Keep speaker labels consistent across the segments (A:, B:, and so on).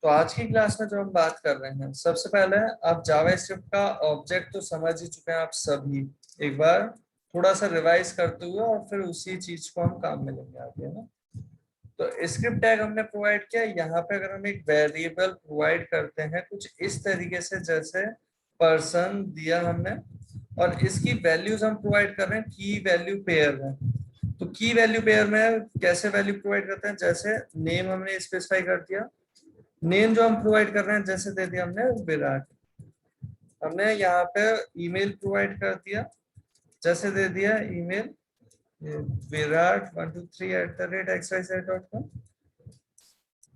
A: तो आज की क्लास में जो हम बात कर रहे हैं, सबसे पहले आप जावास्क्रिप्ट का ऑब्जेक्ट तो समझ ही चुके हैं आप सभी। एक बार थोड़ा सा रिवाइज करते हुए और फिर उसी चीज को हम काम में लेंगे आगे, है ना। तो स्क्रिप्ट टैग हमने प्रोवाइड किया। यहाँ पे अगर हम एक वेरिएबल प्रोवाइड करते हैं कुछ इस तरीके से, जैसे पर्सन दिया हमने और इसकी वैल्यूज हम प्रोवाइड कर रहे हैं की वैल्यू पेयर में। तो की वैल्यू पेयर में कैसे वैल्यू प्रोवाइड करते हैं, जैसे नेम हमने स्पेसिफाई कर दिया। नेम जो हम प्रोवाइड कर रहे हैं, जैसे दे दिया हमने विराट। हमने यहाँ पे ईमेल प्रोवाइड कर दिया, जैसे दे दिया ईमेल virat123@xyz.com।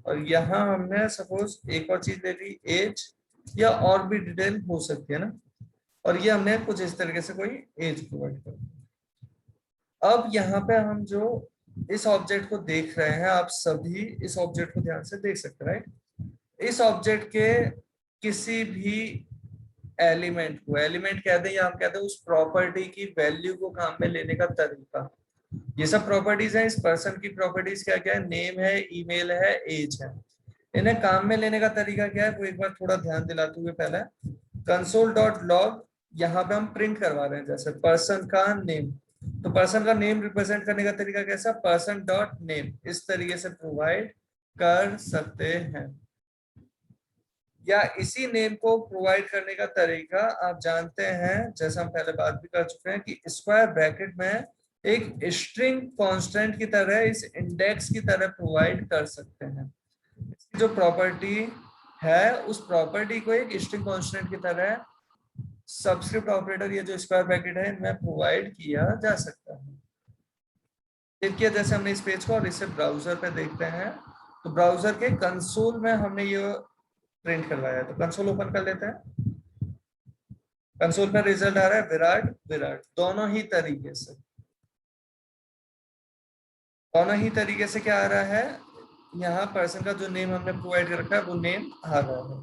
A: और यहाँ हमने सपोज एक और चीज दे दी एज, या और भी डिटेल हो सकती है ना। और ये हमने कुछ इस तरीके से कोई एज प्रोवाइड कर दिया। अब यहाँ पे हम जो इस ऑब्जेक्ट को देख रहे हैं, आप सभी इस ऑब्जेक्ट को ध्यान से देख सकते हैं, राइट। इस ऑब्जेक्ट के किसी भी एलिमेंट को, एलिमेंट कहते हैं या हम कहते हैं उस प्रॉपर्टी की वैल्यू को काम में लेने का तरीका, ये सब प्रॉपर्टीज हैं। इस पर्सन की प्रॉपर्टीज क्या क्या है, नेम है, ईमेल है, एज है। इन्हें काम में लेने का तरीका क्या है, वो एक बार थोड़ा ध्यान दिलाते हुए पहले console.log यहाँ पे हम प्रिंट करवा रहे हैं, जैसे पर्सन का नेम। तो पर्सन का नेम रिप्रेजेंट करने का तरीका कैसा, पर्सन डॉट नेम, इस तरीके से प्रोवाइड कर सकते हैं। या इसी नेम को प्रोवाइड करने का तरीका आप जानते हैं, जैसा हम पहले बात भी कर चुके हैं, कि स्क्वायर ब्रैकेट में एक स्ट्रिंग कांस्टेंट की तरह, इस इंडेक्स की तरह प्रोवाइड कर सकते हैं। इसकी जो प्रॉपर्टी है, उस प्रॉपर्टी को एक स्ट्रिंग कांस्टेंट की तरह सबस्क्रिप्ट ऑपरेटर, ये जो स्क्वायर ब्रैकेट है, इनमें प्रोवाइड किया जा सकता है। देखिए जैसे हमने इस पेज को और इसे ब्राउजर पे देखते हैं, तो ब्राउजर के कंसोल में हमने ये प्रिंट करवाया है। तो कंसोल ओपन कर लेते हैं। कंसोल पर रिजल्ट आ रहा है विराट विराट, दोनों ही तरीके से। दोनों ही तरीके से क्या आ रहा है, यहाँ पर्सन का जो नेम हमने प्रोवाइड कर रखा है वो नेम आ रहा है।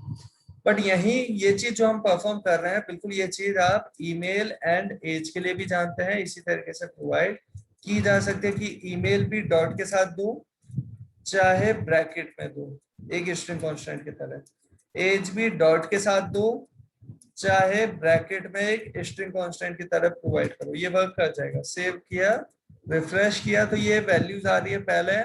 A: बट यही ये चीज जो हम परफॉर्म कर रहे हैं, बिल्कुल ये चीज आप ईमेल एंड एज के लिए भी जानते हैं। इसी तरीके से प्रोवाइड की जा सकती है कि ईमेल भी डॉट के साथ दो, चाहे ब्रैकेट में दो, एक स्ट्रिंग कांस्टेंट की तरह। एज भी डॉट के साथ दो, चाहे ब्रैकेट में एक स्ट्रिंग कांस्टेंट की तरह प्रोवाइड करो, ये वर्क कर जाएगा। सेव किया, रिफ्रेश किया, तो ये वैल्यूज आ रही है, पहले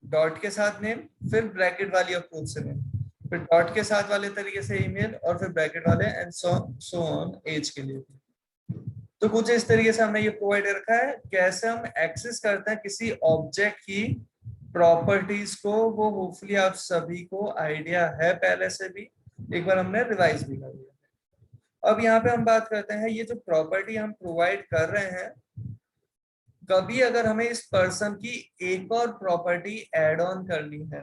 A: डॉट के साथ नेम, फिर ब्रैकेट वाली अप्रोच से नेम, फिर डॉट के साथ वाले तरीके से ईमेल, और फिर ब्रैकेट वाले एंड सो ऑन एज के लिए भी। तो कुछ इस तरीके से हमने ये प्रोवाइड रखा है। कैसे हम एक्सेस करते हैं किसी ऑब्जेक्ट की प्रॉपर्टीज को, वो होपफुली आप सभी को आइडिया है पहले से भी, एक बार हमने रिवाइज भी कर लिया। अब यहाँ पे हम बात करते हैं, ये जो प्रॉपर्टी हम प्रोवाइड कर रहे हैं, कभी अगर हमें इस पर्सन की एक और प्रॉपर्टी ऐड ऑन करनी है,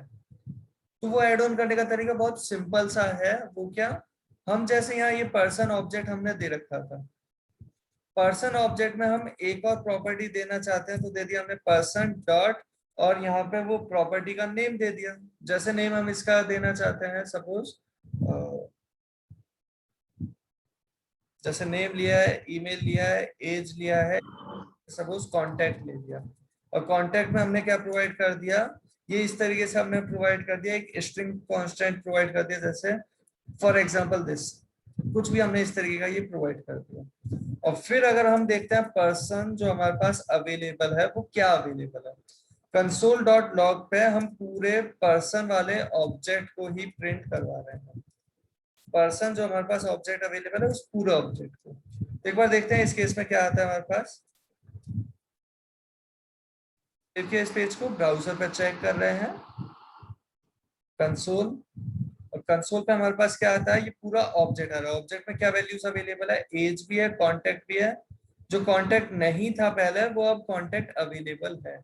A: तो वो ऐड ऑन करने का तरीका बहुत सिंपल सा है। वो क्या, हम जैसे यहाँ ये पर्सन ऑब्जेक्ट हमने दे रखा था, पर्सन ऑब्जेक्ट में हम एक और प्रॉपर्टी देना चाहते हैं, तो दे दिया हमने पर्सन डॉट, और यहाँ पे वो प्रॉपर्टी का नेम दे दिया। जैसे नेम हम इसका देना चाहते हैं, सपोज जैसे नेम लिया है, ईमेल लिया है, एज लिया है, सपोज कांटेक्ट ले लिया। और कांटेक्ट में हमने क्या प्रोवाइड कर दिया, ये इस तरीके से हमने प्रोवाइड कर दिया, एक स्ट्रिंग कांस्टेंट प्रोवाइड कर दिया, जैसे फॉर एग्जांपल दिस, कुछ भी हमने इस तरीके का ये प्रोवाइड कर दिया। और फिर अगर हम देखते हैं पर्सन जो हमारे पास अवेलेबल है, वो क्या अवेलेबल है, console.log पे हम पूरे पर्सन वाले ऑब्जेक्ट को ही प्रिंट करवा रहे हैं। पर्सन जो हमारे पास ऑब्जेक्ट अवेलेबल है, उस पूरे ऑब्जेक्ट को। एक बार देखते हैं इस केस में क्या आता है हमारे पास। देखिए इस पेज को ब्राउजर पे चेक कर रहे हैं, कंसोल, और कंसोल पे हमारे पास क्या आता है, ये पूरा ऑब्जेक्ट आ रहा है। ऑब्जेक्ट में क्या वैल्यूज अवेलेबल है, एज भी है, कांटेक्ट भी है। जो कांटेक्ट नहीं था पहले, वो अब कांटेक्ट अवेलेबल है।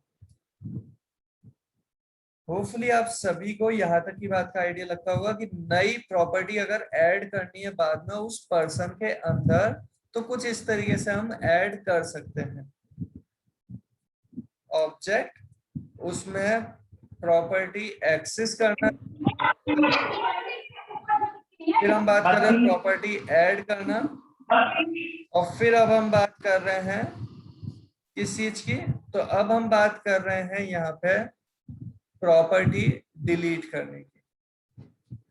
A: होपफुली आप सभी को यहाँ तक की बात का आइडिया लगता होगा कि नई प्रॉपर्टी अगर ऐड करनी है बाद में उस पर्सन के अंदर, तो कुछ इस तरीके से हम ऐड कर सकते हैं। ऑब्जेक्ट, उसमें प्रॉपर्टी एक्सेस करना, फिर हम बात कर रहे हैं प्रॉपर्टी ऐड करना, और फिर अब हम बात कर रहे हैं किस चीज की, तो अब हम बात कर रहे हैं यहाँ पे प्रॉपर्टी डिलीट करने की।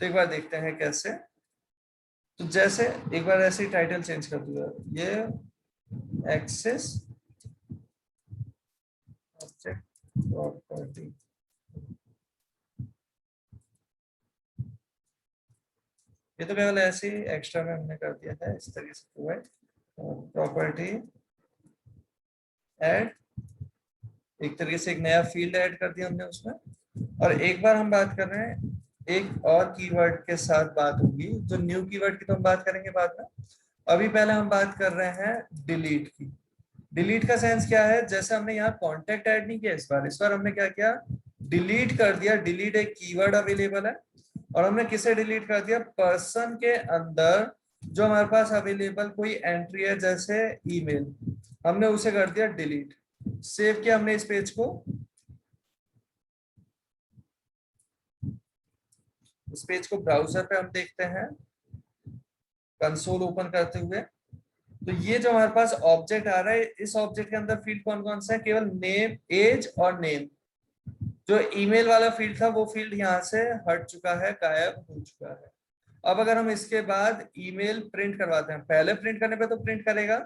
A: तो एक बार देखते हैं कैसे। तो जैसे एक बार ऐसे ही टाइटल चेंज कर दूंगा, ये एक्सेस ऑब्जेक्ट प्रॉपर्टी, ये तो केवल ऐसे ही एक्स्ट्रा में हमने कर दिया है इस तरीके से प्रोवाइड प्रॉपर्टी ऐड, एक तरीके से एक नया फील्ड ऐड कर दिया हमने उसमें। और एक बार हम बात कर रहे हैं एक और कीवर्ड के साथ बात होगी, जो न्यू कीवर्ड की तो हम बात करेंगे बाद में। अभी पहले हम बात कर रहे हैं डिलीट की। डिलीट का सेंस क्या है, जैसे हमने यहाँ कॉन्टेक्ट ऐड नहीं किया इस बार हमने क्या किया, डिलीट कर दिया। डिलीट एक कीवर्ड अवेलेबल है और हमने किसे डिलीट कर दिया, पर्सन के अंदर जो हमारे पास अवेलेबल कोई एंट्री है जैसे ईमेल, हमने उसे कर दिया डिलीट। सेव किया हमने इस पेज को, इस पेज को ब्राउजर पे हम देखते हैं कंसोल ओपन करते हुए। तो ये जो हमारे पास ऑब्जेक्ट आ रहा है, इस ऑब्जेक्ट के अंदर फील्ड कौन कौन सा है, केवल नेम, एज और नेम। जो ईमेल वाला फील्ड था वो फील्ड यहाँ से हट चुका है, गायब हो चुका है। अब अगर हम इसके बाद ईमेल प्रिंट करवाते हैं, पहले प्रिंट करने पे तो प्रिंट करेगा,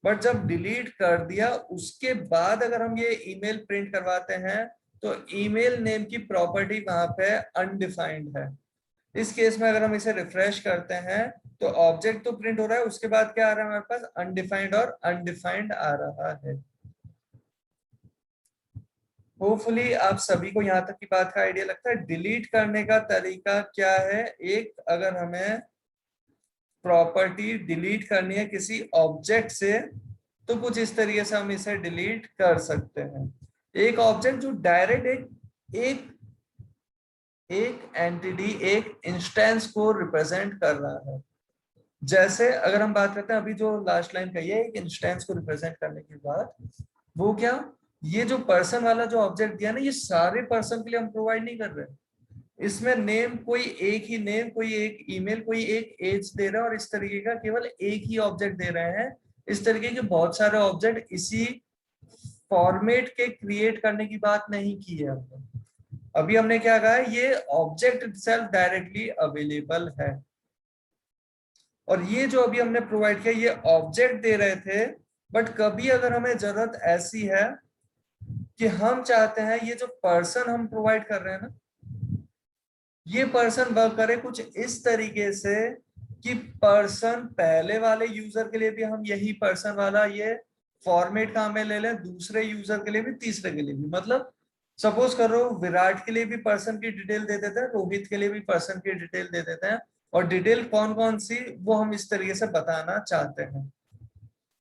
A: बट जब डिलीट कर दिया उसके बाद अगर हम ये ईमेल प्रिंट करवाते हैं तो ईमेल नेम की प्रॉपर्टी वहां पे अनडिफाइंड है। इस केस में अगर हम इसे रिफ्रेश करते हैं तो ऑब्जेक्ट तो प्रिंट हो रहा है, उसके बाद क्या आ रहा है हमारे पास, अनडिफाइंड और अनडिफाइंड आ रहा है। होपफुली आप सभी को यहाँ तक की बात का आइडिया लगता है। डिलीट करने का तरीका क्या है, एक अगर हमें प्रॉपर्टी डिलीट करनी है किसी ऑब्जेक्ट से तो कुछ इस तरीके से हम इसे डिलीट कर सकते हैं। एक ऑब्जेक्ट जो डायरेक्ट एक एक एंटिटी, एक इंस्टेंस को रिप्रेजेंट कर रहा है। जैसे अगर हम बात करते हैं अभी जो लास्ट लाइन कही है, एक इंस्टेंस को रिप्रेजेंट करने के बाद, वो क्या, ये जो पर्सन वाला जो ऑब्जेक्ट दिया ना, ये सारे पर्सन के लिए हम प्रोवाइड नहीं कर रहे। इसमें नेम कोई एक ही नेम, कोई एक ईमेल, कोई एक एज दे रहा है और इस तरीके का केवल एक ही ऑब्जेक्ट दे रहे हैं। इस तरीके के बहुत सारे ऑब्जेक्ट इसी फॉर्मेट के क्रिएट करने की बात नहीं की है हमने। अभी हमने क्या कहा है, ये ऑब्जेक्ट सेल्फ डायरेक्टली अवेलेबल है। और ये जो अभी हमने प्रोवाइड किया, ये ऑब्जेक्ट दे रहे थे, बट कभी अगर हमें जरूरत ऐसी है कि हम चाहते हैं ये जो पर्सन हम प्रोवाइड कर रहे हैं ना, ये पर्सन वर्क करे कुछ इस तरीके से कि पर्सन पहले वाले यूजर के लिए भी हम यही पर्सन वाला ये फॉर्मेट काम में ले लें, दूसरे यूजर के लिए भी, तीसरे के लिए भी। मतलब सपोज करो विराट के लिए भी पर्सन की डिटेल दे देते हैं, रोहित के लिए भी पर्सन की डिटेल दे देते हैं, और डिटेल कौन कौन सी वो हम इस तरीके से बताना चाहते हैं।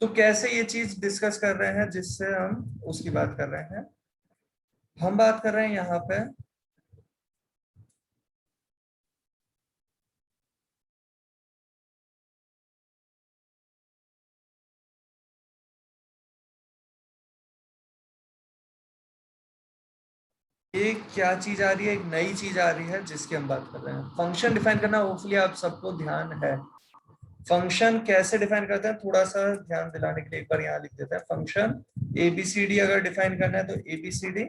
A: तो कैसे ये चीज डिस्कस कर रहे हैं, जिससे हम उसकी बात कर रहे हैं। हम बात कर रहे हैं यहाँ पे एक क्या चीज आ रही है, एक नई चीज आ रही है जिसकी हम बात कर रहे हैं, फंक्शन डिफाइन करना। होपफुली आप सबको ध्यान है। फंक्शन कैसे डिफाइन करते हैं, थोड़ा सा ध्यान दिलाने के लिए एक बार यहाँ लिख देते हैं। फंक्शन एबीसीडी अगर डिफाइन करना है तो एबीसीडी,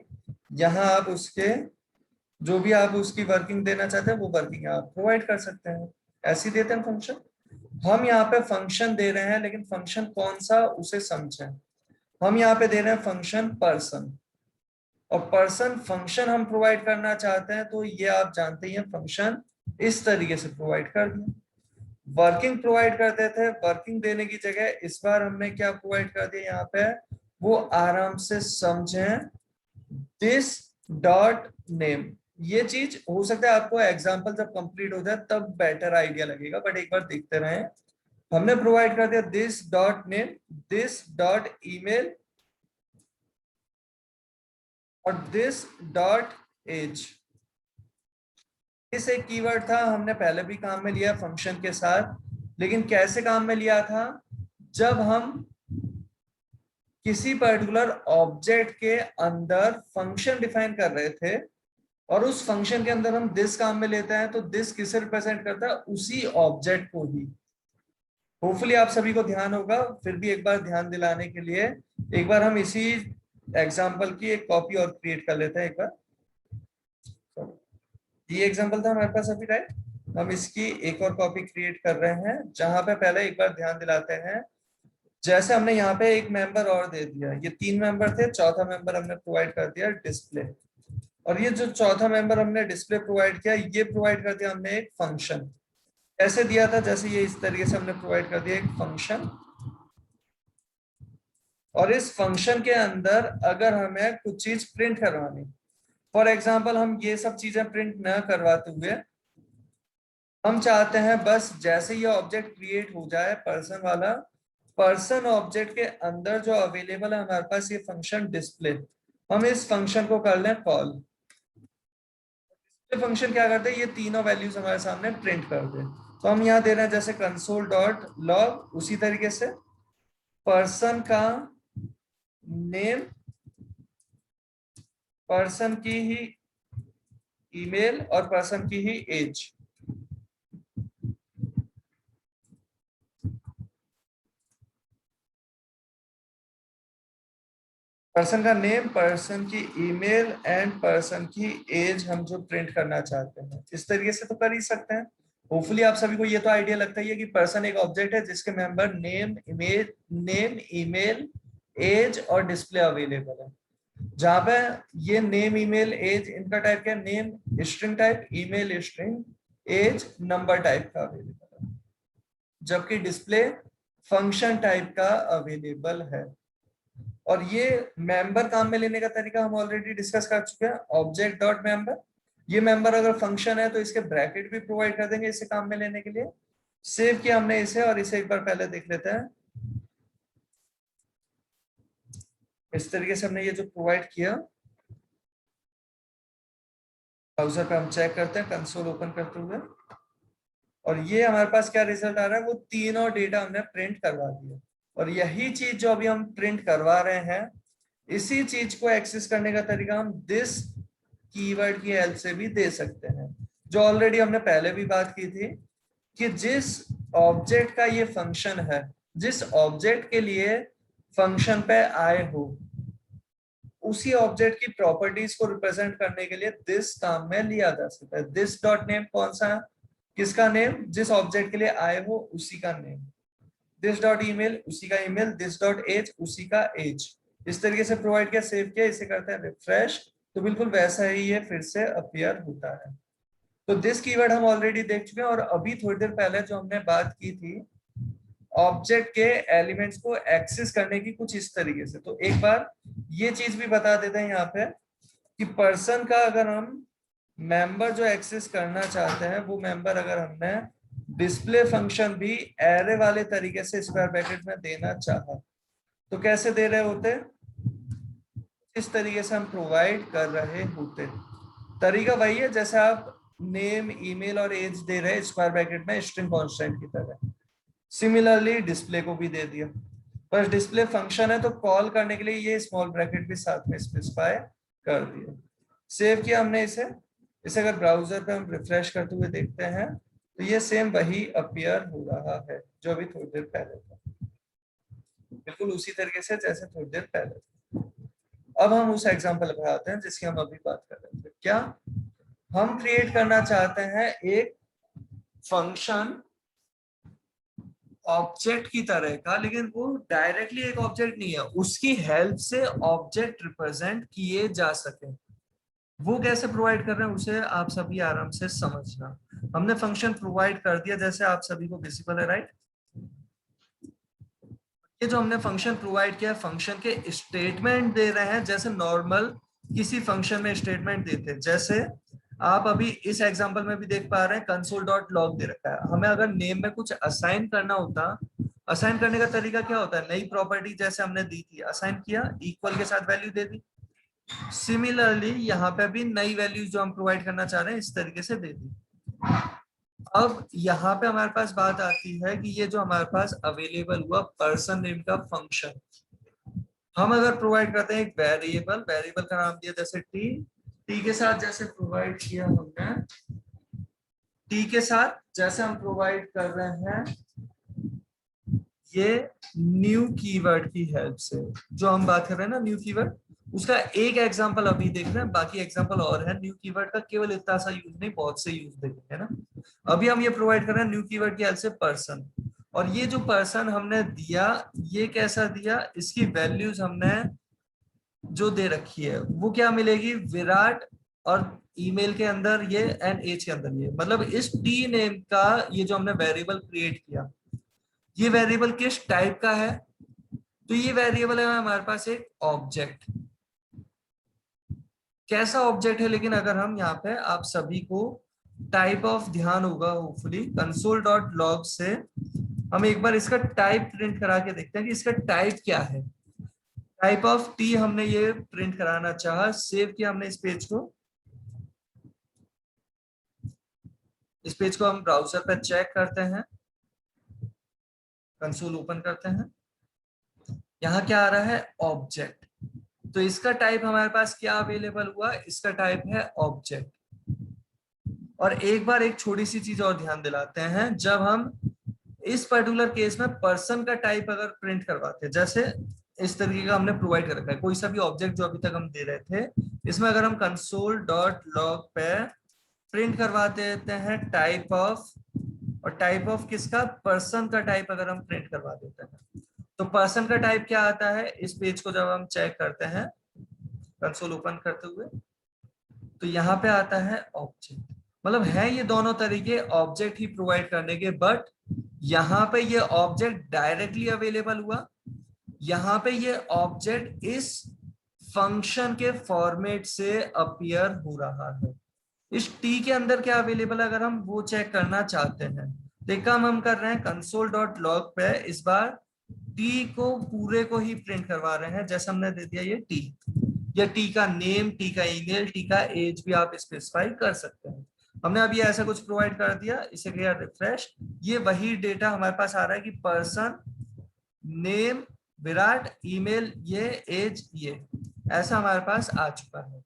A: यहाँ आप उसके जो भी आप उसकी वर्किंग देना चाहते हैं वो वर्किंग आप प्रोवाइड कर सकते हैं, ऐसे देते हैं फंक्शन। हम यहाँ पे फंक्शन दे रहे हैं, लेकिन फंक्शन कौन सा उसे समझें। हम यहाँ पे दे रहे हैं फंक्शन पर्सन, और पर्सन फंक्शन हम प्रोवाइड करना चाहते हैं, तो ये आप जानते ही हैं फंक्शन इस तरीके से प्रोवाइड कर दिया। वर्किंग प्रोवाइड करते थे, वर्किंग देने की जगह इस बार हमने क्या प्रोवाइड कर दिया यहाँ पे, वो आराम से समझें, दिस डॉट नेम। ये चीज हो सकता है आपको एग्जांपल जब कंप्लीट हो जाए तब बेटर आइडिया लगेगा, बट एक बार देखते रहें। हमने प्रोवाइड कर दिया this dot name, this dot email और दिस डॉट एज। इस एक कीवर्ड था, हमने पहले भी काम में लिया फंक्शन के साथ, लेकिन कैसे काम में लिया था, जब हम किसी पर्टिकुलर ऑब्जेक्ट के अंदर फंक्शन डिफाइन कर रहे थे और उस फंक्शन के अंदर हम दिस काम में लेते हैं, तो दिस किसे रिप्रेजेंट करता है, उसी ऑब्जेक्ट को ही। होपफुली आप सभी को ध्यान होगा, फिर भी एक बार ध्यान दिलाने के लिए एक बार हम इसी एग्जांपल की एक कॉपी और क्रिएट कर लेते हैं एक बार। ये एग्जांपल था हमारे पास अभी, राइट। हम इसकी एक और कॉपी क्रिएट कर रहे हैं, जहां पे पहले एक बार ध्यान दिलाते हैं, जैसे हमने यहाँ पे एक मेंबर और दे दिया, ये 3 मेंबर थे, चौथा मेंबर हमने प्रोवाइड कर दिया डिस्प्ले। और ये जो चौथा मेंबर हमने डिस्प्ले प्रोवाइड किया, ये प्रोवाइड कर दिया हमने एक फंक्शन। ऐसे दिया था जैसे ये इस तरीके से हमने प्रोवाइड कर दिया एक फंक्शन, और इस फंक्शन के अंदर अगर हमें कुछ चीज प्रिंट करवानी, फॉर एग्जाम्पल हम ये सब चीजें प्रिंट न करवाते हुए हम चाहते हैं बस जैसे ये ऑब्जेक्ट क्रिएट हो जाए पर्सन वाला, पर्सन ऑब्जेक्ट के अंदर जो अवेलेबल है हमारे पास ये फंक्शन डिस्प्ले, हम इस फंक्शन को कर लें कॉल। डिस्प्ले फंक्शन क्या करते हैं, ये तीनों वैल्यूज हमारे सामने प्रिंट कर दे। तो हम यहाँ दे रहे हैं जैसे कंसोल डॉट लॉग, उसी तरीके से पर्सन का नेम, पर्सन की ही ईमेल और पर्सन की ही एज। पर्सन का नेम, पर्सन की ईमेल एंड पर्सन की एज हम जो प्रिंट करना चाहते हैं, इस तरीके से तो कर ही सकते हैं। होपफुली आप सभी को ये तो आइडिया लगता ही है कि पर्सन एक ऑब्जेक्ट है जिसके मेंबर नेम, ईमेल, एज और डिस्प्ले अवेलेबल है। जहां पे ये नेम, ईमेल, एज इनका टाइप क्या है, name string type, email string, age number type का अवेलेबल है, जबकि डिस्प्ले फंक्शन टाइप का अवेलेबल है। और ये मेंबर काम में लेने का तरीका हम ऑलरेडी डिस्कस कर चुके हैं, ऑब्जेक्ट डॉट मेंबर। ये मेंबर अगर फंक्शन है तो इसके ब्रैकेट भी प्रोवाइड कर देंगे इसे काम में लेने के लिए। सेव किया हमने इसे, और इसे एक बार पहले देख लेते हैं। इस तरीके से हमने ये जो प्रोवाइड किया, ब्राउजर पे हम चेक करते हैं कंसोल ओपन करते हुए, और ये हमारे पास क्या रिजल्ट आ रहा है, वो तीनों डेटा हमने प्रिंट करवा दिया। और यही चीज जो अभी हम प्रिंट करवा रहे हैं, इसी चीज को एक्सेस करने का तरीका हम दिस कीवर्ड की हेल्प से भी दे सकते हैं, जो ऑलरेडी हमने पहले भी बात की थी कि जिस ऑब्जेक्ट का ये फंक्शन है, जिस ऑब्जेक्ट के लिए फंक्शन पे आए हो, उसी ऑब्जेक्ट की प्रॉपर्टीज को रिप्रेजेंट करने के लिए दिस काम में लिया जा सकता है। दिस डॉट नेम कौन सा है, किसका नेम, जिस ऑब्जेक्ट के लिए आए हो उसी का नेम। दिस डॉट ईमेल, उसी का ईमेल। दिस डॉट एज, उसी का एज। इस तरीके से प्रोवाइड किया, सेव किया, इसे करते हैं रिफ्रेश, तो बिल्कुल वैसा ही ये फिर से अपीयर होता है। तो दिस कीवर्ड हम ऑलरेडी देख चुके हैं, और अभी थोड़ी देर पहले जो हमने बात की थी ऑब्जेक्ट के एलिमेंट्स को एक्सेस करने की, कुछ इस तरीके से। तो एक बार ये चीज भी बता देते हैं यहाँ पे कि पर्सन का अगर हम मेंबर जो एक्सेस करना चाहते हैं, वो मेंबर अगर हमने डिस्प्ले फंक्शन भी एरे वाले तरीके से स्क्वायर ब्रैकेट में देना चाहा, तो कैसे दे रहे होते, इस तरीके से हम प्रोवाइड कर रहे होते। तरीका वही है जैसे आप नेम, ईमेल और एज दे रहे स्क्वायर ब्रैकेट में स्ट्रिंग कांस्टेंट की तरह। सिमिलरली डिस्प्ले को भी दे दिया, पर डिस्प्ले फंक्शन है तो कॉल करने के लिए ये स्मॉल ब्रैकेट भी साथ में स्पेसिफाई कर दिया। सेव किया हमने इसे। इसे अगर ब्राउजर पे हम रिफ्रेश करते हुए देखते हैं तो ये सेम वही अपीयर हो रहा है जो अभी थोड़ी देर पहले था, बिल्कुल उसी तरीके से जैसे थोड़ी देर पहले था। अब हम उस एग्जांपल पर आते हैं जिसकी हम अभी बात कर रहे थे। क्या हम क्रिएट करना चाहते हैं एक फंक्शन ऑब्जेक्ट की तरह का, लेकिन वो डायरेक्टली एक ऑब्जेक्ट नहीं है, उसकी हेल्प से ऑब्जेक्ट रिप्रेजेंट किए जा सके। वो कैसे प्रोवाइड कर रहे हैं उसे आप सभी आराम से समझना। हमने फंक्शन प्रोवाइड कर दिया जैसे आप सभी को विजिबल है, राइट। ये जो हमने फंक्शन प्रोवाइड किया, फंक्शन के स्टेटमेंट दे रहे हैं जैसे नॉर्मल किसी फंक्शन में स्टेटमेंट देते हैं। जैसे आप अभी इस एग्जांपल में भी देख पा रहे हैं कंसोल डॉट लॉग दे रखा है। हमें अगर नेम में कुछ असाइन करना होता, असाइन करने का तरीका क्या होता है, नई प्रॉपर्टी जैसे हमने दी थी, असाइन किया, इक्वल के साथ वैल्यू दे दी। सिमिलरली यहाँ पे भी नई वैल्यूज जो हम प्रोवाइड करना चाह रहे हैं इस तरीके से दे दी। अब यहाँ पे हमारे पास बात आती है कि ये जो हमारे पास अवेलेबल हुआ पर्सन नेम का फंक्शन, हम अगर प्रोवाइड करते हैं एक वेरिएबल, वेरिएबल का नाम दिया जैसे टी के साथ जैसे प्रोवाइड किया हमने, टी के साथ जैसे हम प्रोवाइड कर रहे हैं ये न्यू कीवर्ड की हेल्प से, जो हम बात कर रहे हैं ना न्यू कीवर्ड, उसका एक एग्जांपल अभी देख रहे हैं, बाकी एग्जांपल और है। न्यू कीवर्ड का केवल इतना सा यूज नहीं, बहुत से यूज देखेंगे ना। अभी हम ये प्रोवाइड कर रहे हैं न्यू कीवर्ड की हेल्प से पर्सन, और ये जो पर्सन हमने दिया ये कैसा दिया, इसकी वैल्यूज हमने जो दे रखी है वो क्या मिलेगी, विराट, और ईमेल के अंदर ये एंड एज के अंदर ये, मतलब इस टी नेम का ये जो हमने वेरिएबल क्रिएट किया, ये वेरिएबल किस टाइप का है, तो ये वेरिएबल है हमारे पास एक ऑब्जेक्ट। कैसा ऑब्जेक्ट है, लेकिन अगर हम यहाँ पे आप सभी को टाइप ऑफ ध्यान होगा होपफुली, कंसोल डॉट लॉग से हम एक बार इसका टाइप प्रिंट करा के देखते हैं कि इसका टाइप क्या है। टाइप ऑफ टी हमने ये प्रिंट कराना चाहा, सेव किया हमने इस पेज को। इस पेज को हम ब्राउजर पे चेक करते हैं, कंसोल ओपन करते हैं, यहाँ क्या आ रहा है, ऑब्जेक्ट। तो इसका टाइप हमारे पास क्या अवेलेबल हुआ, इसका टाइप है ऑब्जेक्ट। और एक बार एक छोटी सी चीज और ध्यान दिलाते हैं, जब हम इस पर्टिकुलर केस में पर्सन का टाइप अगर प्रिंट करवाते हैं, जैसे इस तरीके का हमने प्रोवाइड कर रखा है, कोई सा भी ऑब्जेक्ट जो अभी तक हम दे रहे थे, इसमें अगर हम कंसोल डॉट लॉग पे प्रिंट करवा देते हैं टाइप ऑफ, और टाइप ऑफ किसका, पर्सन का टाइप अगर हम प्रिंट करवा देते हैं, तो पर्सन का टाइप क्या आता है, इस पेज को जब हम चेक करते हैं कंसोल ओपन करते हुए, तो यहाँ पे आता है ऑब्जेक्ट। मतलब है ये दोनों तरीके ऑब्जेक्ट ही प्रोवाइड करने के, बट यहाँ पे ये ऑब्जेक्ट डायरेक्टली अवेलेबल हुआ, यहाँ पे ये ऑब्जेक्ट इस फंक्शन के फॉर्मेट से अपीयर हो रहा है। इस टी के अंदर क्या अवेलेबल है अगर हम वो चेक करना चाहते हैं, तो एक काम हम कर रहे हैं, कंसोल डॉट लॉग पे इस बार टी को पूरे को ही प्रिंट करवा रहे हैं, जैसे हमने दे दिया ये टी, या टी का नेम, टी का ईमेल, टी का एज भी आप स्पेसिफाई कर सकते हैं। हमने अभी ऐसा कुछ प्रोवाइड कर दिया, इसे किया रिफ्रेश, ये वही डेटा हमारे पास आ रहा है कि पर्सन, नेम, विराट, ईमेल, ये एज, ये ऐसा हमारे पास आ चुका है।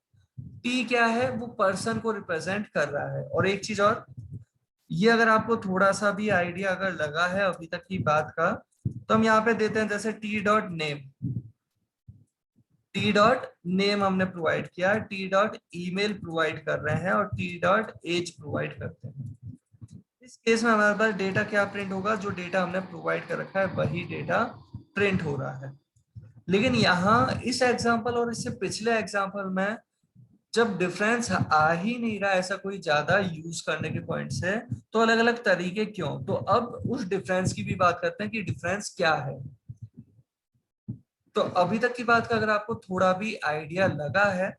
A: टी क्या है, वो पर्सन को रिप्रेजेंट कर रहा है। और एक चीज और, ये अगर आपको थोड़ा सा भी आइडिया अगर लगा है अभी तक की बात का, तो हम यहाँ पे देते हैं जैसे T dot name, T dot name हमने प्रोवाइड किया, टी डॉट ईमेल प्रोवाइड कर रहे हैं, और टी डॉट एज प्रोवाइड करते हैं। इस केस में हमारे पास डेटा क्या प्रिंट होगा, जो डेटा हमने प्रोवाइड कर रखा है वही डेटा प्रिंट हो रहा है। लेकिन यहाँ इस एग्जांपल और इससे पिछले एग्जांपल में जब डिफरेंस आ ही नहीं रहा, ऐसा कोई ज्यादा यूज करने के पॉइंट से, तो अलग अलग तरीके क्यों, तो अब उस डिफरेंस की भी बात करते हैं कि डिफरेंस क्या है। तो अभी तक की बात का अगर आपको थोड़ा भी आइडिया लगा है,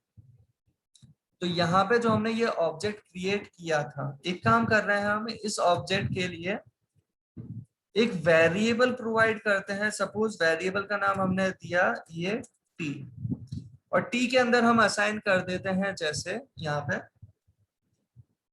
A: तो यहाँ पे जो हमने ये ऑब्जेक्ट क्रिएट किया था, एक काम कर रहे हैं हम इस ऑब्जेक्ट के लिए एक वेरिएबल प्रोवाइड करते हैं। सपोज वेरिएबल का नाम हमने दिया ये टी, और टी के अंदर हम असाइन कर देते हैं, जैसे यहाँ पे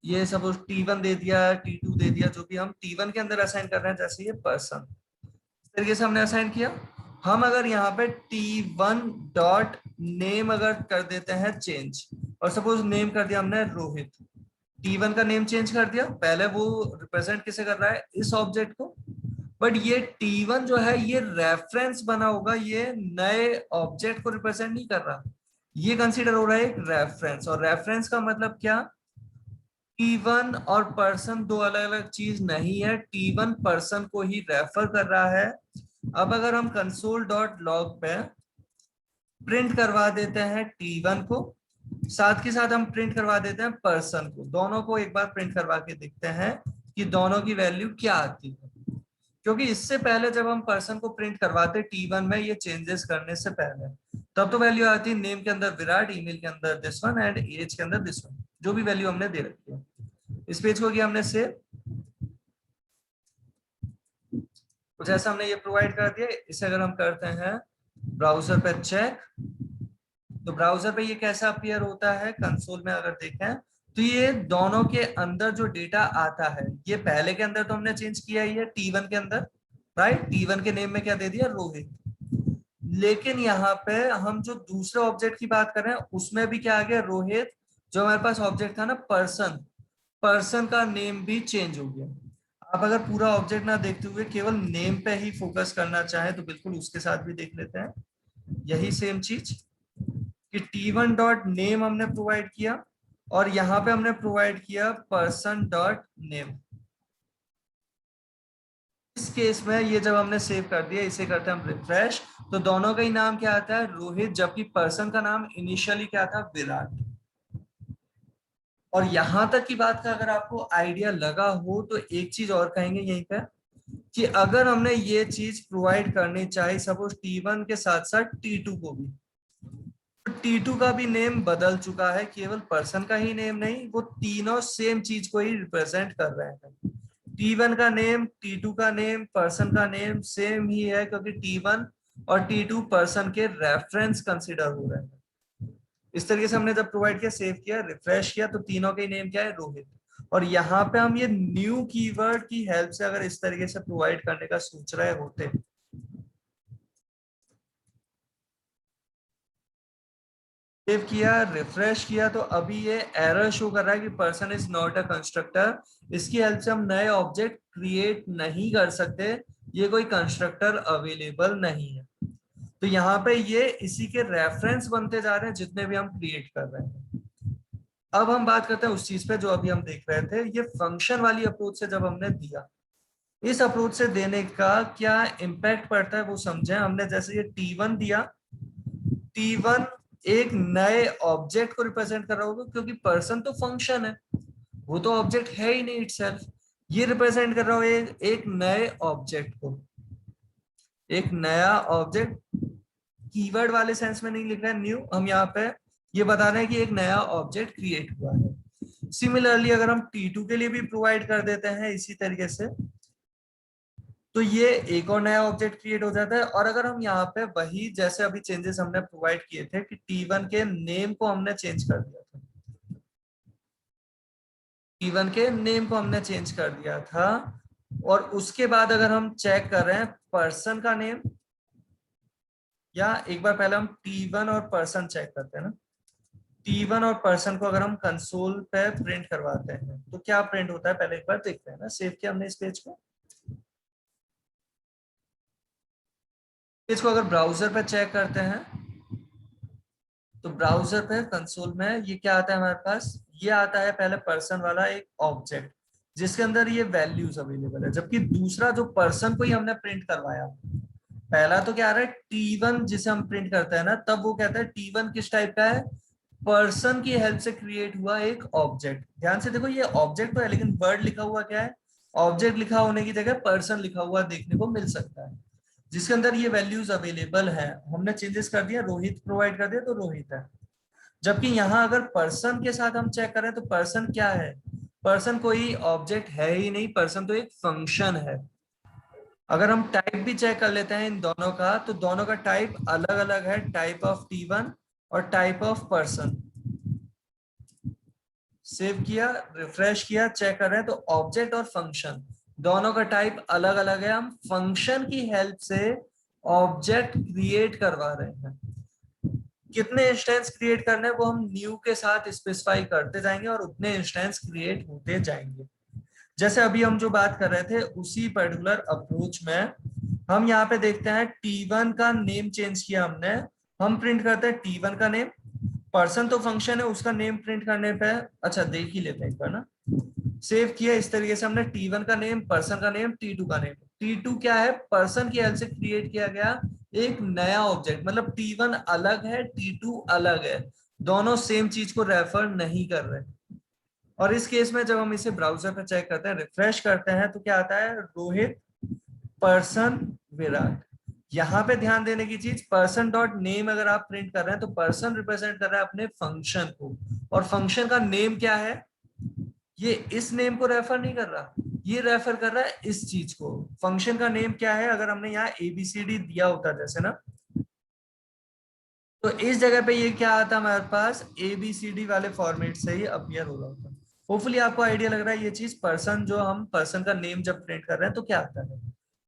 A: ये सपोज T1 दे दिया, T2 दे दिया, जो भी हम T1 के अंदर असाइन कर रहे हैं, जैसे ये पर्सन, इस तरीके से हमने असाइन किया। हम अगर यहाँ पे T1 डॉट नेम अगर कर देते हैं चेंज, और सपोज नेम कर दिया हमने रोहित, T1 का नेम चेंज कर दिया, पहले वो रिप्रेजेंट किसे कर रहा है, इस ऑब्जेक्ट को, बट ये T1 जो है ये रेफरेंस बना होगा, ये नए ऑब्जेक्ट को रिप्रेजेंट नहीं कर रहा, ये कंसीडर हो रहा है एक रेफरेंस। और रेफरेंस का मतलब क्या, T1 और पर्सन दो अलग अलग चीज नहीं है, T1 पर्सन को ही रेफर कर रहा है। अब अगर हम कंसोल डॉट लॉग पे प्रिंट करवा देते हैं T1 को, साथ के साथ हम प्रिंट करवा देते हैं पर्सन को, दोनों को एक बार प्रिंट करवा के देखते हैं कि दोनों की वैल्यू क्या आती है। क्योंकि इससे पहले जब हम पर्सन को प्रिंट करवाते T1 में, ये चेंजेस करने से पहले, तब तो वैल्यू आती है नेम के अंदर विराट, ईमेल के अंदर दिस वन, एंड एज के अंदर दिस वन, जो भी वैल्यू हमने दे रखी है। इस पेज को किया हमने सेव, कुछ ऐसा हमने ये प्रोवाइड कर दिया। इसे अगर हम करते हैं ब्राउजर पे चेक, तो ब्राउजर पे ये कैसा अपीयर होता है, कंसोल में अगर देखें तो ये दोनों के अंदर जो डेटा आता है, ये पहले के अंदर तो हमने चेंज किया ही है T1 के अंदर, राइट, T1 के नेम में क्या दे दिया, रोहित। लेकिन यहाँ पे हम जो दूसरे ऑब्जेक्ट की बात कर रहे हैं उसमें भी क्या आ गया, रोहित, जो हमारे पास ऑब्जेक्ट था ना पर्सन, पर्सन का नेम भी चेंज हो गया। आप अगर पूरा ऑब्जेक्ट ना देखते हुए केवल नेम पे ही फोकस करना चाहे तो बिल्कुल उसके साथ भी देख लेते हैं यही सेम चीज, कि T1 डॉट नेम हमने प्रोवाइड किया, और यहाँ पे हमने प्रोवाइड किया पर्सन डॉट नेम। इस केस में ये जब हमने सेव कर दिया, इसे करते हैं हम रिफ्रेश, तो दोनों का ही नाम क्या आता है, रोहित, जबकि पर्सन का नाम इनिशियली क्या था, विराट। और यहां तक की बात का अगर आपको आइडिया लगा हो तो एक चीज और कहेंगे यहीं पे, कि अगर हमने ये चीज प्रोवाइड करनी चाहिए सपोज T1 के साथ साथ T2 को भी, तो T2 का भी नेम बदल चुका है, केवल पर्सन का ही नेम नहीं, वो तीनों सेम चीज को ही रिप्रेजेंट कर रहे हैं। T1 का नेम, T2 का नेम, पर्सन का नेम सेम ही है, क्योंकि T1 और T2 पर्सन के रेफरेंस कंसिडर हो रहे हैं। इस तरीके से हमने जब प्रोवाइड किया, सेव किया, रिफ्रेश किया, तो तीनों के नेम क्या है, रोहित। और यहाँ पे हम ये न्यू कीवर्ड की हेल्प से अगर इस तरीके से प्रोवाइड करने का सोच रहे होते, सेव किया, रिफ्रेश किया, तो अभी ये एरर शो कर रहा है कि person is not a constructor. इसकी हेल्प से हम नए ऑब्जेक्ट क्रिएट नहीं कर सकते, ये कोई कंस्ट्रक्टर अवेलेबल नहीं है। तो यहाँ पे ये इसी के रेफरेंस बनते जा रहे हैं जितने भी हम क्रिएट कर रहे हैं। अब हम बात करते हैं उस चीज पे जो अभी हम देख रहे थे, ये फंक्शन वाली अप्रोच से जब हमने दिया, इस अप्रोच से देने का क्या इम्पैक्ट पड़ता है वो समझे। हमने जैसे ये T1 दिया, T1 एक नए ऑब्जेक्ट को रिप्रेजेंट कर रहा होगा, क्योंकि पर्सन तो फंक्शन है, वो तो ऑब्जेक्ट है ही नहीं इटसेल्फ। ये रिप्रेजेंट कर रहा हो एक नए ऑब्जेक्ट को, एक नया ऑब्जेक्ट, कीवर्ड वाले सेंस में नहीं लिख रहे हैं न्यू, हम यहाँ पे ये बता रहे हैं कि एक नया ऑब्जेक्ट क्रिएट हुआ है। सिमिलरली अगर हम T2 के लिए भी प्रोवाइड कर देते हैं इसी तरीके से, तो ये एक और नया ऑब्जेक्ट क्रिएट हो जाता है। और अगर हम यहाँ पे वही जैसे अभी चेंजेस हमने प्रोवाइड किए थे कि T1 के नेम को हमने चेंज कर दिया था, T1 के नेम को हमने चेंज कर दिया था, और उसके बाद अगर हम चेक कर रहे हैं पर्सन का नेम, या एक बार पहले हम T1 और पर्सन चेक करते हैं ना, T1 और पर्सन को अगर हम कंसोल पे प्रिंट करवाते हैं तो क्या प्रिंट होता है, पहले एक बार देखते हैं ना। सेव किया हमने इस पेज को, इसको अगर ब्राउजर पे चेक करते हैं तो ब्राउजर पे कंसोल में ये क्या आता है हमारे पास, ये आता है पहले पर्सन वाला एक ऑब्जेक्ट जिसके अंदर ये वैल्यूज अवेलेबल है, जबकि दूसरा जो पर्सन को ही हमने प्रिंट करवाया, पहला तो क्या आ रहा है T1 जिसे हम प्रिंट करते हैं ना, तब वो कहता है T1 किस टाइप का है, पर्सन की हेल्प से क्रिएट हुआ एक ऑब्जेक्ट। ध्यान से देखो, ये ऑब्जेक्ट तो है लेकिन वर्ड लिखा हुआ क्या है, ऑब्जेक्ट लिखा होने की जगह पर्सन लिखा हुआ देखने को मिल सकता है, जिसके अंदर ये वैल्यूज अवेलेबल है। हमने चेंजेस कर दिया, रोहित प्रोवाइड कर दिया तो रोहित है। जबकि यहाँ अगर पर्सन के साथ हम चेक करें तो पर्सन क्या है, पर्सन कोई ऑब्जेक्ट है ही नहीं, पर्सन तो एक फंक्शन है। अगर हम टाइप भी चेक कर लेते हैं इन दोनों का, तो दोनों का टाइप अलग अलग है, टाइप ऑफ T1 और टाइप ऑफ पर्सन। सेव किया, रिफ्रेश किया, चेक कर रहे हैं तो ऑब्जेक्ट और फंक्शन दोनों का टाइप अलग अलग है। हम फंक्शन की हेल्प से ऑब्जेक्ट क्रिएट करवा रहे हैं। कितने इंस्टेंस क्रिएट करने हैं वो हम न्यू के साथ स्पेसिफाई करते जाएंगे और उतने इंस्टेंस क्रिएट होते जाएंगे। जैसे अभी हम जो बात कर रहे थे उसी पर्टिकुलर अप्रोच में हम यहाँ पे देखते हैं T1 का नेम चेंज किया हमने, हम प्रिंट करते हैं T1 का नेम, पर्सन तो फंक्शन है उसका नेम प्रिंट करने पे, अच्छा देख ही लेते हैं एक बार ना। सेव किया, इस तरीके से हमने T1 का नेम, पर्सन का नेम, T2 का नेम। T2 क्या है, पर्सन की हेल्प से क्रिएट किया गया एक नया ऑब्जेक्ट, मतलब T1 अलग है, T2 अलग है, दोनों सेम चीज को रेफर नहीं कर रहे। और इस केस में जब हम इसे ब्राउजर पर चेक करते हैं, रिफ्रेश करते हैं, तो क्या आता है, रोहित, पर्सन, विराट। यहाँ पे ध्यान देने की चीज, पर्सन डॉट नेम अगर आप प्रिंट कर रहे हैं तो पर्सन रिप्रेजेंट कर रहा है अपने फंक्शन को, और फंक्शन का नेम क्या है, ये इस नेम को रेफर नहीं कर रहा, ये रेफर कर रहा है इस चीज को। फंक्शन का नेम क्या है, अगर हमने यहाँ ABCD दिया होता जैसे ना, तो इस जगह पे ये क्या आता हमारे पास, ABCD वाले फॉर्मेट से ही अपीयर हो रहा होता। होपफुली आपको आइडिया लग रहा है ये चीज, पर्सन जो हम पर्सन का नेम जब प्रिंट कर रहे हैं तो क्या आता है,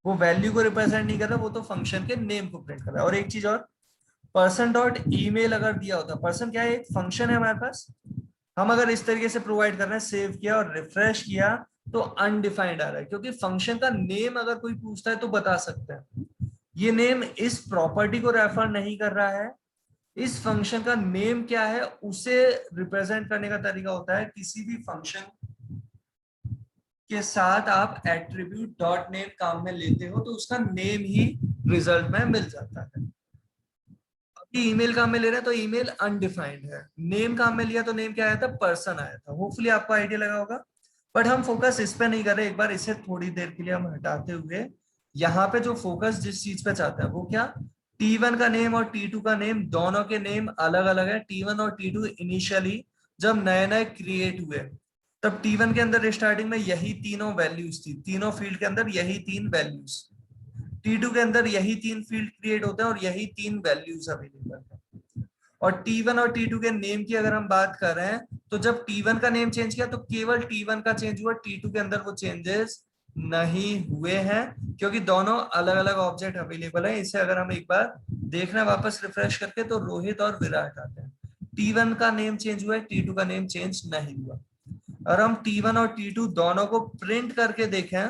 A: वो वैल्यू को रिप्रेजेंट नहीं कर रहा, वो तो फंक्शन के नेम को प्रिंट कर रहा है। और एक चीज और, पर्सन डॉट ईमेल अगर दिया होता, पर्सन क्या है, एक फंक्शन है हमारे पास, हम अगर इस तरीके से प्रोवाइड कर रहे हैं, सेव किया और रिफ्रेश किया, तो अनडिफाइंड आ रहा है, क्योंकि फंक्शन का नेम अगर कोई पूछता है तो बता सकते हैं, ये नेम इस प्रॉपर्टी को रेफर नहीं कर रहा है, इस फंक्शन का नेम क्या है उसे रिप्रेजेंट करने का तरीका होता है, किसी भी फंक्शन के साथ आप एट्रीब्यूट डॉट नेम काम में लेते हो तो उसका नेम ही रिजल्ट में मिल जाता है। अभी ईमेल काम में ले रहे हैं तो ईमेल अनडिफाइंड है, नेम काम में लिया तो नेम क्या आया था, पर्सन आया था। होपफुली आपको आइडिया लगा होगा, बट हम फोकस इस पे नहीं कर रहे। एक बार इसे थोड़ी देर के लिए हम हटाते हुए यहाँ पे जो फोकस जिस चीज पे चाहते हैं वो क्या, T1 का नेम और T2 का नेम दोनों के नेम अलग अलग है। T1 और T2 इनिशियली जब नए नए क्रिएट हुए तब T1 के अंदर स्टार्टिंग में यही तीनों वैल्यूज थी, तीनों फील्ड के अंदर यही तीन वैल्यूज। T2 के अंदर यही तीन फील्ड क्रिएट होते हैं और यही तीन वैल्यूज अवेलेबल है। और T1 और T2 के नेम की अगर हम बात कर रहे हैं तो जब T1 का नेम चेंज किया तो केवल T1 का चेंज हुआ, T2 के अंदर वो चेंजेस नहीं हुए हैं क्योंकि दोनों अलग अलग ऑब्जेक्ट अवेलेबल है। इसे अगर हम एक बार देखना वापस रिफ्रेश करके तो रोहित और विराट आते हैं। T1 का नेम चेंज हुआ है, T2 का नेम चेंज नहीं हुआ। और हम T1 और T2 दोनों को प्रिंट करके देखें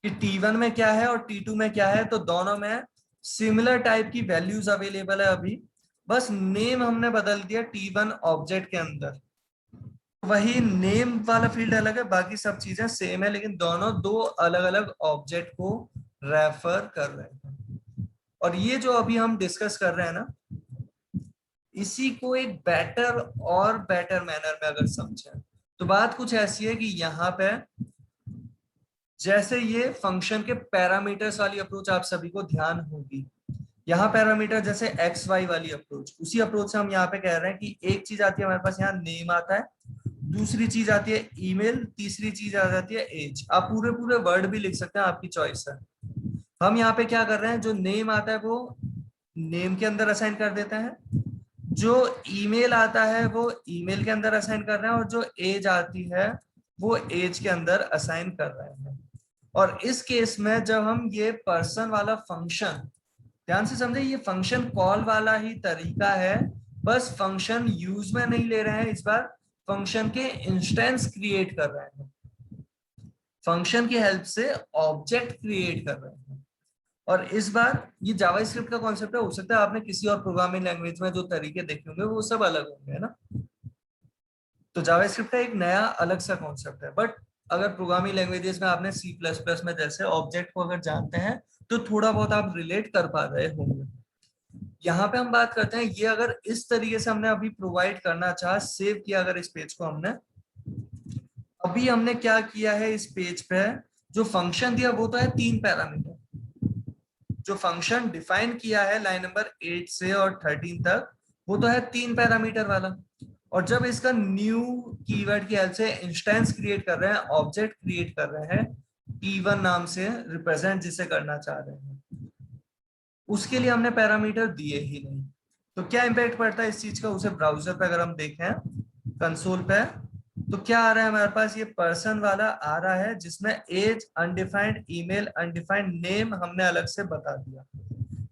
A: कि T1 में क्या है और T2 में क्या है, तो दोनों में सिमिलर टाइप की वैल्यूज अवेलेबल है। अभी बस नेम हमने बदल दिया T1 ऑब्जेक्ट के अंदर, वही नेम वाला फील्ड अलग है, बाकी सब चीजें सेम है, लेकिन दोनों दो अलग अलग ऑब्जेक्ट को रेफर कर रहे हैं। और ये जो अभी हम डिस्कस कर रहे हैं ना, इसी को एक बेटर और बेटर मैनर में अगर समझें तो बात कुछ ऐसी है कि यहाँ पे जैसे ये फंक्शन के पैरामीटर्स वाली अप्रोच आप सभी को ध्यान होगी। यहाँ पैरामीटर जैसे एक्स वाई वाली अप्रोच, उसी अप्रोच से हम यहाँ पे कह रहे हैं कि एक चीज आती है हमारे पास, यहाँ नेम आता है, दूसरी चीज आती है ईमेल, तीसरी चीज आ जाती है एज। आप पूरे पूरे वर्ड भी लिख सकते हैं, आपकी चॉइस है। हम यहाँ पे क्या कर रहे हैं, जो नेम आता है वो नेम के अंदर असाइन कर देते हैं, जो ईमेल आता है वो ईमेल के अंदर असाइन कर रहे हैं, और जो एज आती है वो एज के अंदर असाइन कर रहे हैं। और इस केस में जब हम ये पर्सन वाला फंक्शन, ध्यान से समझे, ये फंक्शन कॉल वाला ही तरीका है, बस फंक्शन यूज में नहीं ले रहे हैं, इस बार फंक्शन के इंस्टेंस क्रिएट कर रहे हैं, फंक्शन की हेल्प से ऑब्जेक्ट क्रिएट कर रहे हैं। और इस बार ये जावास्क्रिप्ट का कॉन्सेप्ट है, हो सकता है आपने किसी और प्रोग्रामिंग लैंग्वेज में जो तरीके देखे होंगे वो सब अलग होंगे, है ना। तो जावास्क्रिप्ट का एक नया अलग सा कॉन्सेप्ट है, बट अगर प्रोग्रामिंग लैंग्वेजेस में आपने सी प्लस प्लस में जैसे ऑब्जेक्ट को अगर जानते हैं तो थोड़ा बहुत आप रिलेट कर पा रहे होंगे। यहाँ पे हम बात करते हैं, ये अगर इस तरीके से हमने अभी प्रोवाइड करना चाहा, सेव किया अगर इस पेज को हमने, अभी हमने क्या किया है इस पेज पे, जो फंक्शन दिया वो तो है 3 पैरामीटर, जो फंक्शन डिफाइन किया है लाइन नंबर 8 से और 13 तक वो तो है 3 पैरामीटर वाला। और जब इसका न्यू कीवर्ड की हेल्प से इंस्टेंस क्रिएट कर रहे हैं, ऑब्जेक्ट क्रिएट कर रहे हैं T1 नाम से, रिप्रेजेंट जिसे करना चाह रहे हैं, उसके लिए हमने पैरामीटर दिए ही नहीं। तो क्या इंपैक्ट पड़ता है इस चीज का, उसे ब्राउजर पे अगर हम देखें कंसोल पे, तो क्या आ रहा है हमारे पास, ये पर्सन वाला आ रहा है जिसमें age undefined, email undefined, name हमने अलग से बता दिया।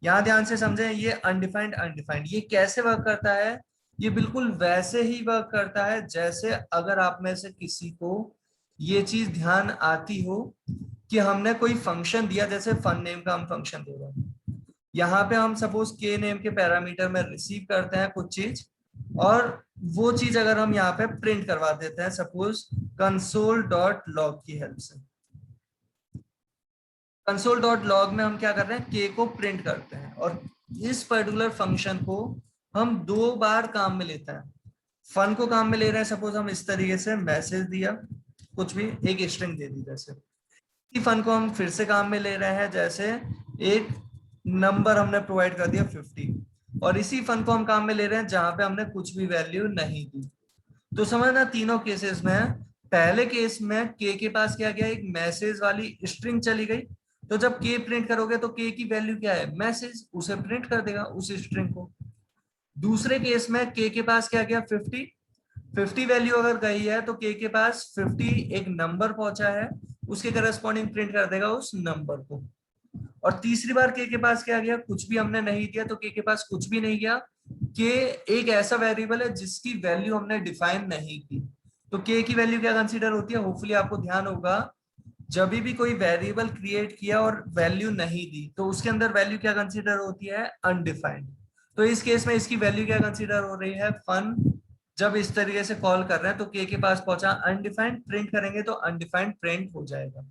A: यहाँ ध्यान से समझें, ये अनडिफाइंड अनडिफाइंड ये कैसे वर्क करता है, ये बिल्कुल वैसे ही वर्क करता है जैसे अगर आप में से किसी को ये चीज ध्यान आती हो कि हमने कोई फंक्शन दिया, जैसे फन नेम का हम फंक्शन दे रहे हैं, यहाँ पे हम सपोज के नेम के पैरामीटर में रिसीव करते हैं कुछ चीज, और वो चीज अगर हम यहाँ पे प्रिंट करवा देते हैं सपोज कंसोल डॉट लॉग की हेल्प से। कंसोल डॉट लॉग में हम क्या कर रहे हैं, के को प्रिंट करते हैं, और इस पर्टिकुलर फंक्शन को हम 2 बार काम में लेते हैं। फन को काम में ले रहे हैं, सपोज हम इस तरीके से मैसेज दिया, कुछ भी एक स्ट्रिंग दे दी, जैसे फन को हम फिर से काम में ले रहे हैं, जैसे एक नंबर हमने प्रोवाइड कर दिया 50, और इसी फन को हम काम में ले रहे हैं जहां पे हमने कुछ भी वैल्यू नहीं दी। तो समझना तीनों केसेस में, पहले केस में के पास क्या गया, एक मैसेज वाली स्ट्रिंग चली गई, तो जब के प्रिंट करोगे तो के की वैल्यू क्या है, मैसेज, उसे प्रिंट कर देगा उस स्ट्रिंग को। दूसरे केस में के पास क्या गया, 50, 50 वैल्यू अगर गई है तो के पास 50 एक नंबर पहुंचा है, उसके करस्पॉन्डिंग प्रिंट कर देगा उस नंबर को। और तीसरी बार के पास क्या गया, कुछ भी हमने नहीं दिया तो के पास कुछ भी नहीं गया, के एक ऐसा वेरिएबल है जिसकी वैल्यू हमने डिफाइन नहीं की। तो के की वैल्यू क्या कंसीडर होती है, होपफुली आपको ध्यान होगा, जब भी कोई वेरिएबल क्रिएट किया और वैल्यू नहीं दी तो उसके अंदर वैल्यू क्या कंसीडर होती है, अनडिफाइंड। तो इस केस में इसकी वैल्यू क्या कंसीडर हो रही है, फन। जब इस तरीके से कॉल कर रहे हैं तो के पास पहुंचा अनडिफाइंड, प्रिंट करेंगे तो अनडिफाइंड प्रिंट हो जाएगा।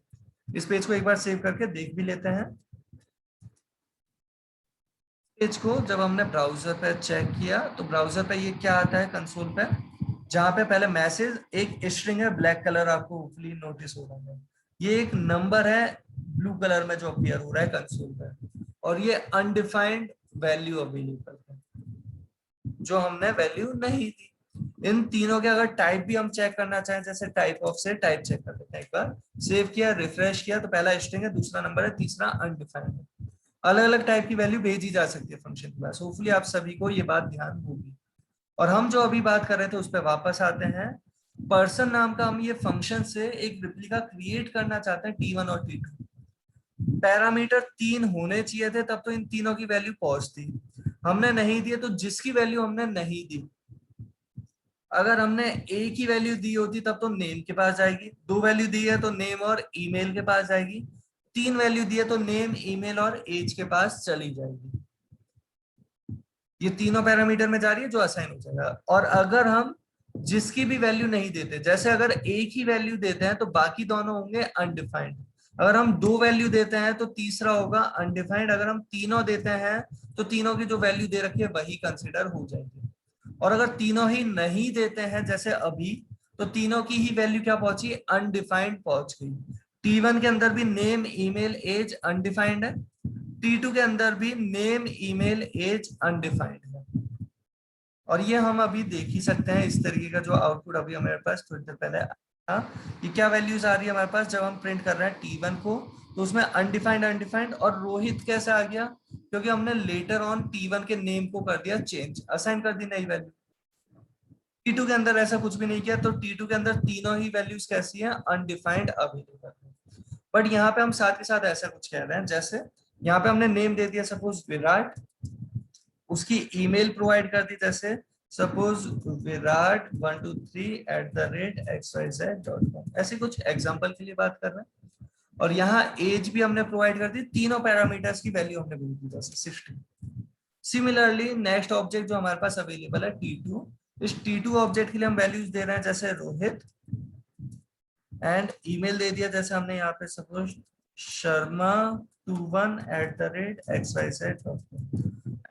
A: इस पेज को एक बार सेव करके देख भी लेते हैं। पेज को जब हमने ब्राउजर पे चेक किया तो ब्राउजर पे ये क्या आता है कंसोल पे, जहां पे पहले मैसेज एक स्ट्रिंग है ब्लैक कलर, आपको होपफुली नोटिस हो रहा है, ये एक नंबर है ब्लू कलर में जो अपीयर हो रहा है कंसोल पे, और ये अनडिफाइंड वैल्यू अवेलेबल है जो हमने वैल्यू नहीं दी। इन तीनों के अगर टाइप भी हम चेक करना चाहें, जैसे टाइप ऑफ से टाइप चेक कर लेते हैं। एक बार सेव किया, रिफ्रेश किया तो पहला स्ट्रिंग है, दूसरा नंबर है, तीसरा अनडिफाइंड है। अलग अलग टाइप की वैल्यू भेजी जा सकती है फंक्शन के पास। होपफुली आप सभी को ये बात ध्यान होगी। और हम जो अभी बात कर रहे थे उस पर वापस आते हैं। पर्सन नाम का हम ये फंक्शन से एक रिप्लिका क्रिएट करना चाहते हैं T1 और T2। पैरामीटर 3 होने चाहिए थे, तब तो इन तीनों की वैल्यू पहुंचती, हमने नहीं दिए, तो जिसकी वैल्यू हमने नहीं दी, अगर हमने ए की वैल्यू दी होती तब तो नेम के पास जाएगी, 2 वैल्यू दी है तो नेम और ईमेल के पास जाएगी, 3 वैल्यू दी है तो नेम, ईमेल और एज के पास चली जाएगी। ये तीनों पैरामीटर में जा रही है जो असाइन हो जाएगा। और अगर हम जिसकी भी वैल्यू नहीं देते, जैसे अगर एक ही वैल्यू देते हैं तो बाकी दोनों होंगे अनडिफाइंड, अगर हम 2 वैल्यू देते हैं तो तीसरा होगा अनडिफाइंड, अगर हम तीनों देते हैं तो तीनों की जो वैल्यू दे रखी है वही कंसिडर हो जाएगी। और अगर तीनों ही नहीं देते हैं जैसे अभी, तो तीनों की ही वैल्यू क्या पहुंची, अनडिफाइंड पहुंच गई। T1 के अंदर भी नेम, ईमेल, एज अनडिफाइंड है, T2 के अंदर भी नेम, ईमेल, एज अनडिफाइंड है। और ये हम अभी देख ही सकते हैं, इस तरीके का जो आउटपुट अभी हमारे पास थोड़ी देर पहले आया, ये क्या वैल्यूज आ रही है हमारे पास जब हम प्रिंट कर रहे हैं T1 को, तो उसमें अनडिफाइंड अनडिफाइंड। और रोहित कैसे आ गया, क्योंकि हमने लेटर ऑन T1 के नेम को कर दिया चेंज, असाइन कर दी नई वैल्यू। T2 के अंदर ऐसा कुछ भी नहीं किया, तो T2 के अंदर तीनों ही वैल्यूज कैसी हैं, अनडिफाइंड अवेलेबल है। बट यहाँ पे हम साथ ही साथ ऐसा कुछ कह रहे हैं, जैसे यहाँ पे हमने नेम दे दिया सपोज विराट, उसकी ईमेल प्रोवाइड कर दी जैसे सपोज virat123@xyz.com, ऐसे कुछ एग्जांपल के लिए बात कर रहे हैं। और यहाँ एज भी हमने प्रोवाइड कर दी, तीनों पैरामीटर्स की वैल्यू हमने भेज दी जैसे 60। सिमिलरली नेक्स्ट ऑब्जेक्ट जो हमारे पास अवेलेबल है T2, इस T2 ऑब्जेक्ट के लिए हम वैल्यूज दे रहे हैं जैसे रोहित, एंड ईमेल दे दिया जैसे हमने यहाँ पे suppose sharma21@xyz.com,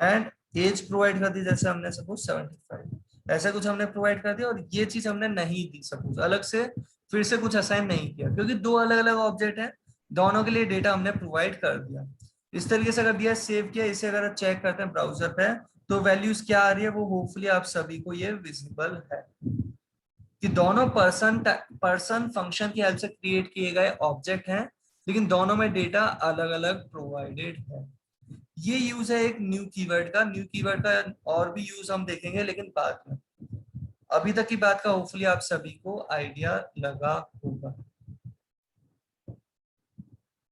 A: and as provide कर दी जैसे हमने सपोज 75, ऐसा कुछ हमने प्रोवाइड कर दिया। और ये चीज हमने नहीं दी सपोज अलग से, फिर से कुछ असाइन नहीं किया, क्योंकि 2 अलग अलग ऑब्जेक्ट है, दोनों के लिए डेटा हमने प्रोवाइड कर दिया। इस तरीके से अगर दिया, सेव किया, इसे अगर चेक करते हैं ब्राउजर पे, तो वैल्यूज क्या आ रही है वो होपफुली आप सभी को ये विजिबल है कि दोनों पर्सन फंक्शन की हेल्प से क्रिएट किए गए ऑब्जेक्ट हैं, लेकिन दोनों में डेटा अलग अलग प्रोवाइडेड है। ये यूज है एक न्यू कीवर्ड का। न्यू कीवर्ड का और भी यूज हम देखेंगे लेकिन बाद में। अभी तक की बात का होपफुली आप सभी को आइडिया लगा होगा।